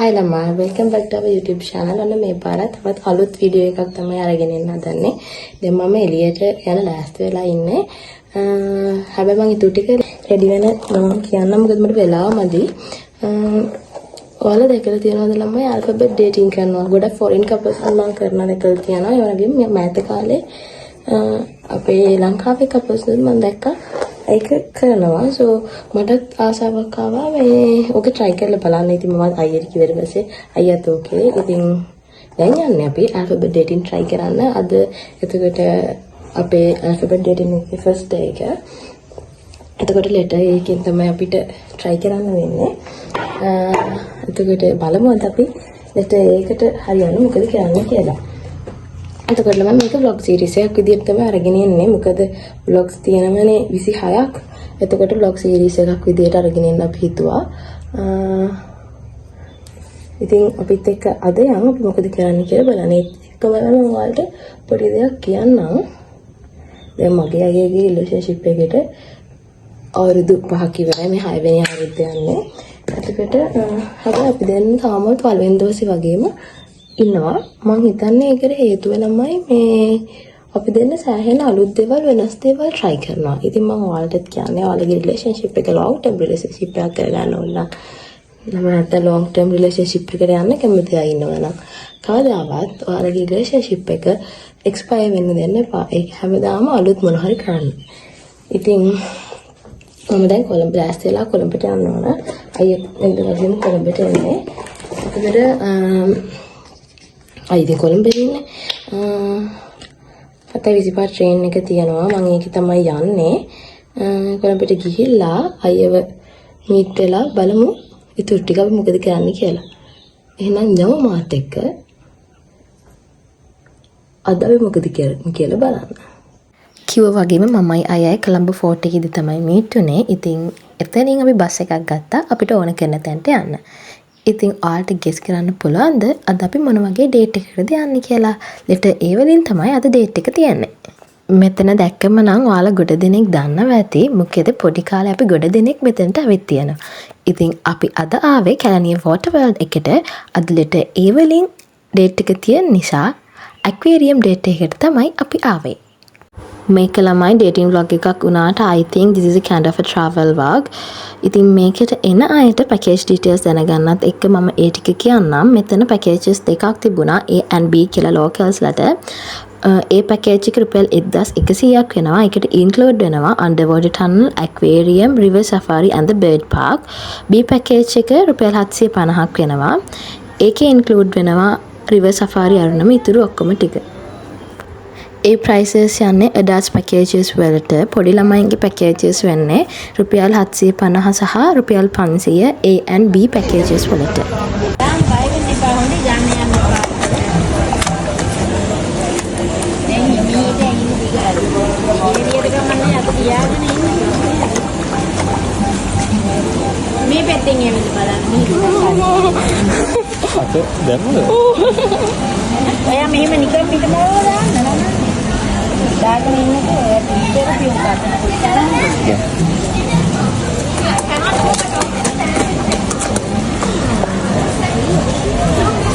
Hi ළමා, welcome back to our YouTube channel. ඔන්න මේ පාරත් තවත් අලුත් වීඩියෝ එකක් තමයි අරගෙන එන්න හදන්නේ. දැන් මම එළියට යන ලෑස්ති වෙලා ඉන්නේ. හැබැයි මම ඊටු ටික රෙඩි වෙන මම කියන්නම් මොකද මට වෙලාව මදි. ඔයාලා දැකලා තියෙනවද ළමයි alphabet dating කරනවා. ගොඩක් foreign couples මම කරනවා දැකලා තියෙනවා. ඒ වගේම මෑත කාලේ අපේ ලංකාවේ couples මම දැක්කා. ඒක කරනවා. so මටත් ආසාවක් ආවා මේ ඔක try කරලා බලන්න. ඉතින් මම අයියට කිව්වට පස්සේ අයියත් okay. ඉතින් දැන් යන්නේ අපි alphabet dating try කරන්න. අද එතකොට අපේ alphabet dating එකේ first day එක. එතකොට letter එකකින් තමයි අපිට try කරන්න වෙන්නේ. එතකොට බලමු අද අපි letter එකකට හරියන්නේ මොකද කරන්නේ කියලා. එතකොට මම මේක vlog series එකක් විදිහට තමයි අරගෙන යන්නේ. මොකද vlogs තියෙනවනේ 26ක්. එතකොට vlog series එකක් විදිහට අරගෙන යන්න අපි හිතුවා. ඉතින් අපිත් එක්ක අද යමු අපි මොකද කරන්න කියලා බලන්න. ඒකම මම ඔයාලට පොඩි දෙයක් කියන්නම්. දැන් මගේ අයියගේ රිලේෂන්ෂිප් එකට අවුරුදු 5ක් ඉවරයි. මේ 6 වෙනි අවුරුද්ද යන්නේ. එතකොට හැබැයි අපි දැන් තාම පළවෙනි දවසේ වගේම ඉන්නවා. මම හිතන්නේ ඒකට හේතුව ළමයි මේ අපි දෙන්න සෑහෙන අලුත් දේවල් වෙනස් දේවල් try කරනවා. ඉතින් මම ඔයාලටත් කියන්නේ ඔයාලගේ relationship එක long term relationship එකක් කරගන්න ඕන නම් නැත්නම් long term relationship එකට යන්න කැමති අය ඉන්නවා නම් කවදාවත් ඔයාලගේ relationship එක expire වෙන්න දෙන්න එපා. ඒක හැමදාම අලුත් මොන හරි කරන්න. ඉතින් මම දැන් කොළඹ ලෑස්ති වෙලා කොළඹට යන්න ඕන. අයියා එන්න වගේම කොළඹට එන්නේ. ඒකට ඉතින් කොළඹ ඉන්නේ 7:25 ට්‍රේන් එක තියෙනවා. මම ඒක තමයි යන්නේ. කොළඹට ගිහිල්ලා අයව මීට් වෙලා බලමු ඉතුරු ටික අපි මොකද කරන්න කියලා. එහෙනම් යමු මාත් එක්ක. අද අපි මොකද කරන්නේ කියලා බලන්න. කිව්වා වගේම මමයි අයයි කොළඹ ෆෝර්ට් එකේදී තමයි මීට් උනේ. ඉතින් එතනින් අපි බස් එකක් ගත්තා අපිට ඕන කරන තැනට යන්න. ඉතින් ඔයාලට ගෙස් කරන්න පුළුවන්ද අද අපි මොන වගේ ඩේට් එකකටද යන්නේ කියලා? ලෙටර් A වලින් තමයි අද ඩේට් එක තියන්නේ. මෙතන දැක්කම නම් ඔයාලා ගොඩ දෙනෙක් දන්නවා ඇති. මොකද පොඩි කාලේ අපි ගොඩ දෙනෙක් මෙතනට ඇවිත් තියෙනවා. ඉතින් අපි අද ආවේ කැලණිය වෝටර් වර්ල්ඩ් එකට. අද ලෙටර් A වලින් ඩේට් එක තියෙන නිසා ඇක්වේරියම් ඩේට් එකකට තමයි අපි ආවේ. මේක ළමයි dating vlog එකක් වුණාට I think this is a kind of a travel vlog. ඉතින් මේකට එන අයට package details දැනගන්නත් එක්ක මම ඒ ටික කියන්නම්. මෙතන packages දෙකක් තිබුණා A and B කියලා locals ලට. ඒ package එක රුපියල් 1100ක් වෙනවා. ඒකට include වෙනවා underwater tunnel, aquarium, river safari and the bird park. B package එක රුපියල් 750ක් වෙනවා. ඒකේ include වෙනවා river safari අරුණම ඉතුරු ඔක්කොම ටික. ඒ prices යන්නේ adults packages වලට. පොඩි ළමයින්ගේ packages වෙන්නේ රුපියල් 750 සහ රුපියල් 500 A and B packages වලට. මේ පැත්තෙන් එන්න බලන්න. අත දැම්මද? ඔයා මෙහෙම නිකන් පිටමෝල දාන්න නේද? දාගෙන ඉන්නකොට ටීචර් පියුම් කරනවා.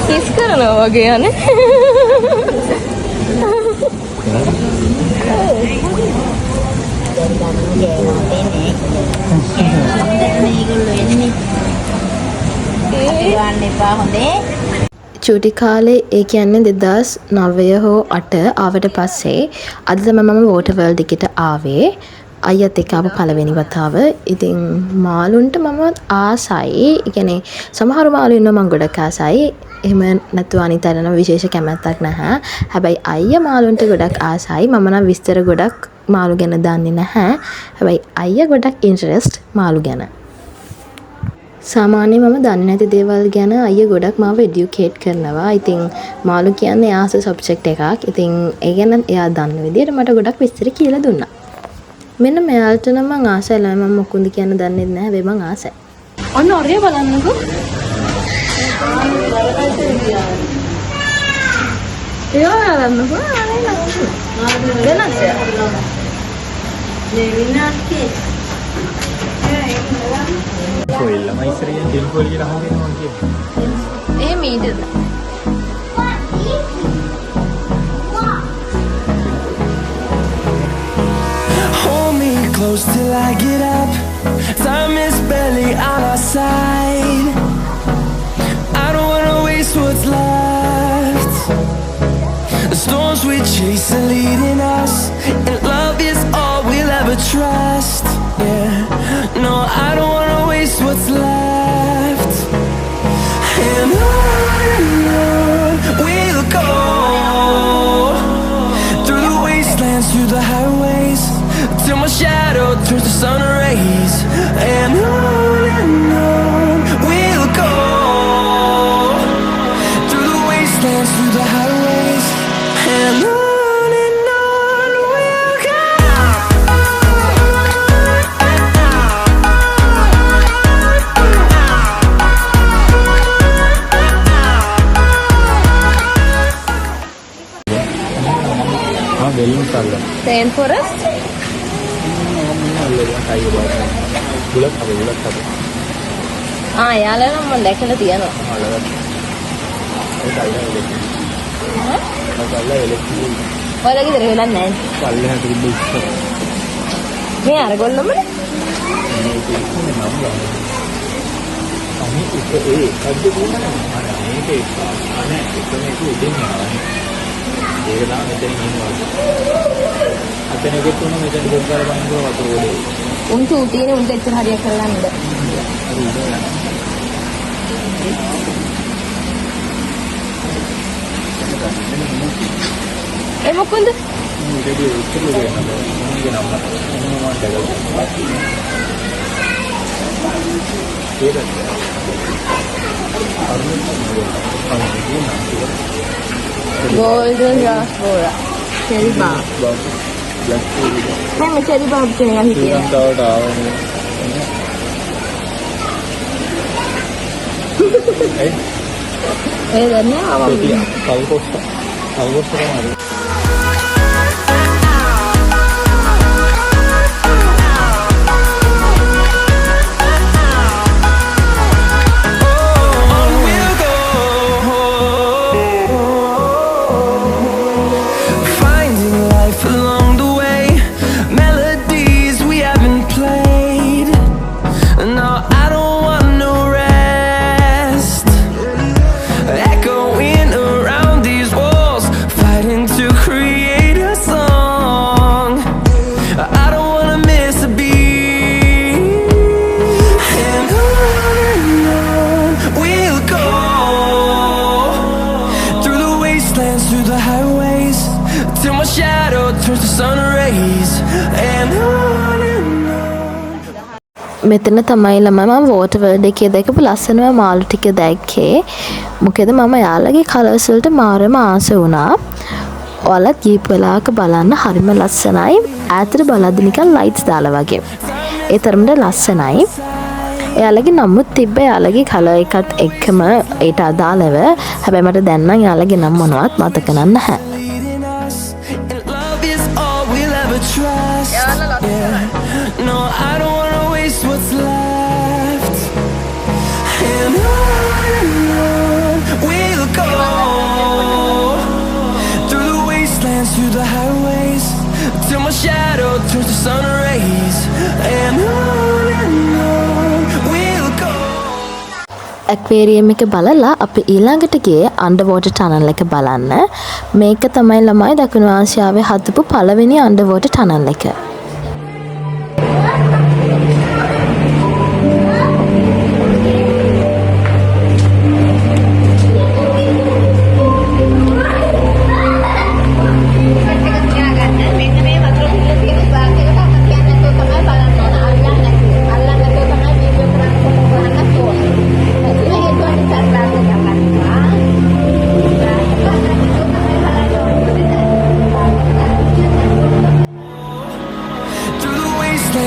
කිස් කරනවා වගේ යන්නේ. චූටි කාලේ ඒ කියන්නේ 2009 හෝ 8 ආවට පස්සේ අද තමයි මම වෝටර් වර්ල්ඩ් එකට ආවේ. අයියත් එක්ක ආව පළවෙනි වතාව. ඉතින් මාළුන්ට මම ආසයි. ඒ කියන්නේ සමහර මාළු ඉන්නවා මම ගොඩක් ආසයි. එහෙම නැතුව අනිත් අයට නම් විශේෂ කැමැත්තක් නැහැ. හැබැයි අයියා මාළුන්ට ගොඩක් ආසයි. මම නම් විස්තර ගොඩක් මාළු ගැන දන්නේ නැහැ. හැබැයි අයියා ගොඩක් ඉන්ටරෙස්ට් මාළු ගැන. සාමාන්‍යයෙන් මම දන්නේ නැති දේවල් ගැන අයියා ගොඩක් මාව එඩියුකේට් කරනවා. ඉතින් මාළු කියන්නේ ආස සබ්ජෙක්ට් එකක්. ඉතින් ඒ ගැන එයා දන්න විදිහට මට ගොඩක් විස්තර කියලා දුන්නා. මෙන්න මෙයාලට නම් මං ආසයි. මම මොකුන්ද කියන්න දන්නේ නැහැ. හැබැයි මං ආසයි. ඔන්න ඔරිය බලන්නකෝ. ඒවා බලන්නකෝ. ගණන්. දෙවිනාස්කේ. කොයිල්ලම ඉස්සරින් දිල් කොලිය රහගෙන යනවා කියන්නේ. එහෙම ඊටද? Hold me close till I get up. Time is barely on our side. I don't wanna waste what's left. The storms we chase are leading us, and love is all we'll ever trust. Yeah, no, I don't wanna waste what's left. And on we'll go, through the wastelands, through the highways, till my shadow turns to sun rays. And on we'll go, through the wastelands, through the highways, and on we'll go. Rainforest? යාලා නම් මම දැකලා තියෙනවා. ඔයාලා ගෙදර වෙලා නැහැ. මේ අරගොල්ලමනේ. උන් චූටිනේ උන්ට එච්චර හරියක් කරලා නේද? ඒ මොකන්ද? Golden Raspberry cherry bar. मैं cherry bar चलेगा ही क्या? Eh, dan ya awam. Tahu kok kemarin. Through the highways, till my shadow turns to sun rays, and on. මෙතන තමයි ළමයි මම වෝටර් වර්ල්ඩ් එකේ දැකපු ලස්සනම මාළු ටික දැක්කේ. මොකද මම යාළගේ කලර්ස් වලට මාරම ආස වුණා. ඔයාලත් ගිහපු වෙලාවක බලන්න හරිම ලස්සනයි. ඈතට බලද්දි නිකන් ලයිට්ස් දාලා වගේ. ඒ තරමට ලස්සනයි. එයාලගේ නමුත් තිබ්බ යාළගේ කලර් එකත් එක්කම ඒට අදාළව. හැබැයි මට දැන් නම් යාළගේ නම් මොනවත් මතක නැහැ. No, I don't wanna waste what's left. And on we'll go, through the wastelands, through the highways, till my shadow turns to sun rays. And on we'll go. Aquarium එක බලලා අපි ඊළඟට ගියේ අන්ඩර්වෝටර් ටනල් එක බලන්න. මේක තමයි ළමයි දකුණු ආසියාවේ හදපු පළවෙනි අන්ඩර්වෝටර් ටනල් එක.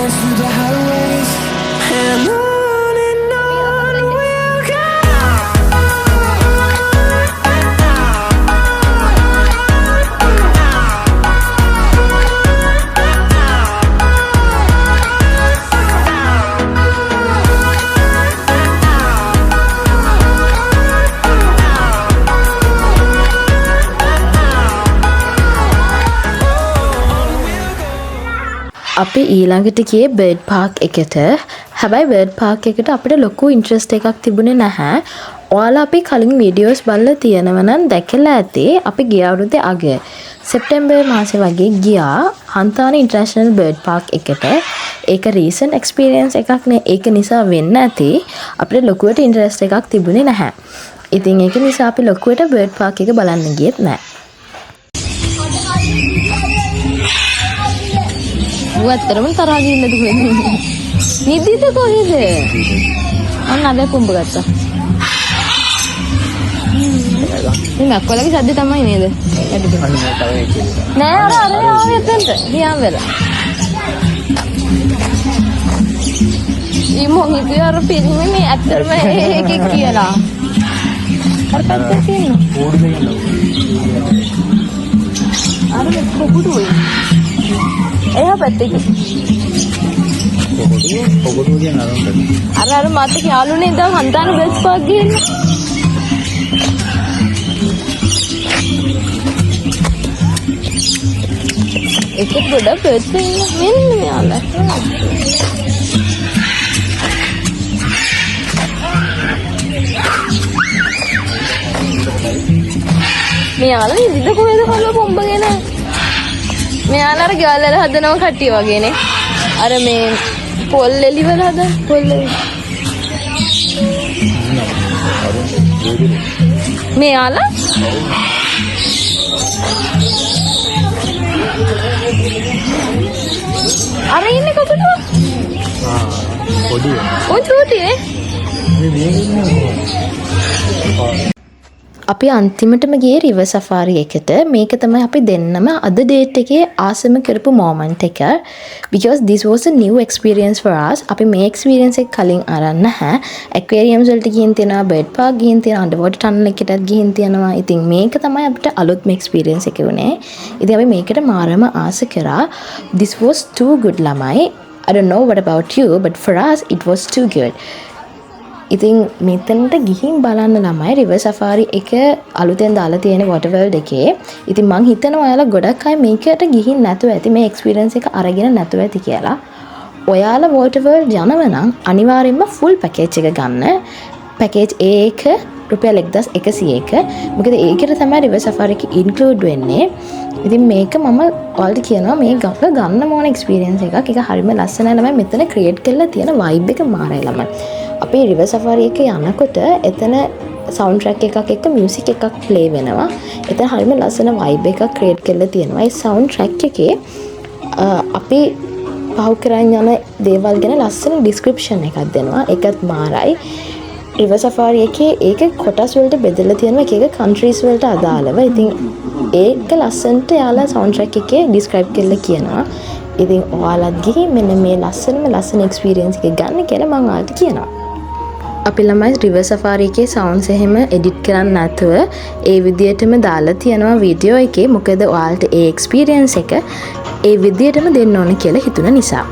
Through the highways, and on we'll go. අපි ඊළඟට ගියේ බර්ඩ් පාක් එකට. හැබැයි බර්ඩ් පාක් එකට අපිට ලොකු ඉන්ට්‍රස්ට් එකක් තිබුණේ නැහැ. ඔයාලා අපි කලින් වීඩියෝස් බලලා තියෙනවා නම් දැකලා ඇති අපි ගිය අවුරුද්දේ අග සෙප්තැම්බර් මාසේ වගේ ගියා හන්තාන ඉන්ටර්නැෂනල් බර්ඩ් පාක් එකට. ඒක රීසන්ට් එක්ස්පීරියන්ස් එකක් නේ. ඒක නිසා වෙන්න ඇති අපිට ලොකුවට ඉන්ට්‍රස්ට් එකක් තිබුණේ නැහැ. ඉතින් ඒක නිසා අපි ලොකුවට බර්ඩ් පාක් එක බලන්න ගියෙත් නැහැ. උවත්තරම තරහා ගින්නද කොහෙද? නිදිද කොහෙද? අන්න අද කුඹ ගත්තා. මේ මක්කොලගේ සද්ද තමයි නේද? නෑ අර ආවේ එතනට. ගියාම වෙලා. ඉමෝ හිතුවේ අර පිරිමි මේ ඇත්තටම එකෙක් කියලා. අර පැත්තේ තියෙනවා. අර කොකුඩුයි. එයා පැත්තේ. කොකුඩුව කියන අර මාත් යාළුනේ ඉඳන් හන්දාන බස් පාක් ගිහින්. ඒක ගොඩක් බර්ඩ්ස් ඉන්න මෙන්න මෙයාලා. මෙයාලා ඉඳිද කොහෙද කල්ල පොම්බගෙන? මෙයාලා අර ගෙවල් වල හදනවා කට්ටිය වගේනේ. අර මේ පොල් එලි වල හදන පොල් එලි. මෙයාලා අර ඉන්නේ කොකටද? පොඩි. ඔය චූටිනේ. අපි අන්තිමටම ගියේ රිවර් සෆාරි එකට. මේක තමයි අපි දෙන්නම අද ඩේට් එකේ ආසම කරපු මොමන්ට් එක. because this was a new experience for us. අපි මේ experience එක කලින් අරන් නැහැ. aquariums වලට ගිහින් තියෙනවා, bird park ගිහින් තියෙනවා, underwater tunnel එකටත් ගිහින් තියෙනවා. ඉතින් මේක තමයි අපිට අලුත්ම experience එක වුණේ. ඉතින් අපි මේකට මාරම ආස කරා. This was too good ළමයි. I don't know what about you, but for us it was too good. ඉතින් මෙතනට ගිහින් බලන්න ළමයි රිවර් සෆාරි එක අලුතෙන් දාලා තියෙන water world එකේ. ඉතින් මං හිතනවා ඔයාලා ගොඩක් අය මේකට ගිහින් නැතුව ඇති, මේ experience එක අරගෙන නැතුව ඇති කියලා. ඔයාලා water world යනවා නම් අනිවාර්යෙන්ම full package එක ගන්න. package A එක රුපියල් 1101. මොකද ඒකට තමයි රිවර් සෆාරි එක include වෙන්නේ. ඉතින් මේක මම ඔයාලට කියනවා මේ ගන්න ඕන experience එකක්. ඒක හරිම ලස්සනයි ළමයි. මෙතන create කරලා තියෙන vibe එක මාරයි ළමයි. අපි රිවර් සෆාරි එක යනකොට එතන සවුන්ඩ් ට්‍රැක් එකක් එක්ක මියුසික් එකක් ප්ලේ වෙනවා. එතන හරියම ලස්සන වයිබ් එකක් ක්‍රියේට් කරලා තියෙනවා. ඒ සවුන්ඩ් ට්‍රැක් එකේ අපි පහු කරන් යන දේවල් ගැන ලස්සන ඩිස්ක්‍රිප්ෂන් එකක් දෙනවා. ඒකත් මාරයි. රිවර් සෆාරි එකේ ඒක කොටස් වලට බෙදලා තියෙනවා. එක එක කන්ට්‍රීස් වලට අදාළව. ඉතින් ඒක ලස්සනට යාලා සවුන්ඩ් ට්‍රැක් එකේ ඩිස්ක්‍රයිබ් කරලා කියනවා. ඉතින් ඔයාලත් ගිහින් මෙන්න මේ ලස්සන එක්ස්පීරියන්ස් එක ගන්න කියලා මම ඔයාලට කියනවා. අපි ළමයි රිවර් සෆාරි එකේ සවුන්ඩ්ස් එහෙම එඩිට් කරන්න නැතුව ඒ විදියටම දාලා තියෙනවා වීඩියෝ එකේ. මොකද ඔයාලට ඒ එක්ස්පීරියන්ස් එක ඒ විදියටම දෙන්න ඕන කියලා හිතුණ නිසා.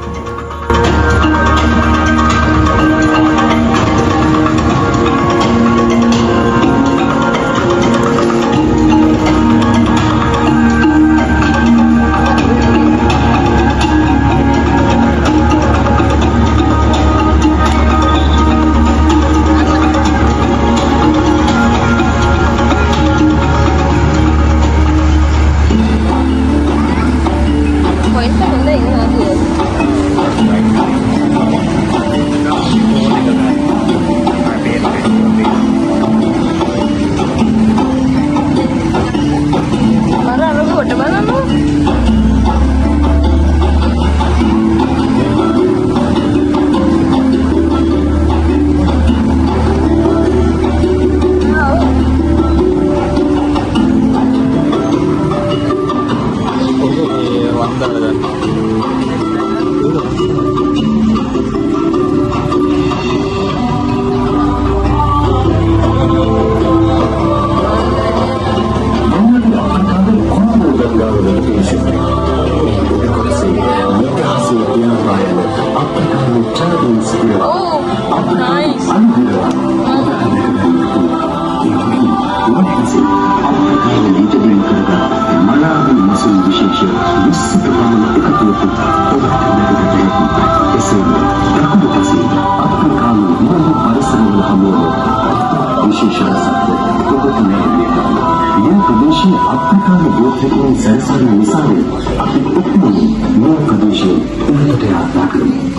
මලාවේ මසුන් විශේෂ විස්තර එකතු වෙලා සෞඛ්‍යයෙන් සැරසෙන නිසා අපි ඔක්කොම මේ ප්‍රදේශයේ උඩට යාත්‍රා කරමු.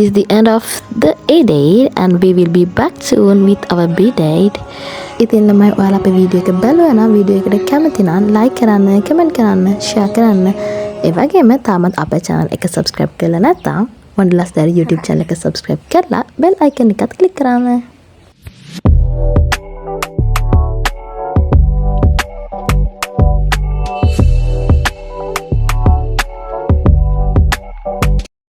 is the end of the A date and we will be back soon with our B date. ඉතින් ළමයි ඔයාලා අපේ වීඩියෝ එක බැලුවා නම් වීඩියෝ එකට කැමති නම් like කරන්න, comment කරන්න, share කරන්න. ඒ වගේම තාමත් අපේ channel එක subscribe කරලා නැත්නම් Wonderlust Diary YouTube channel එක subscribe කරලා bell icon එකත් click කරන්න.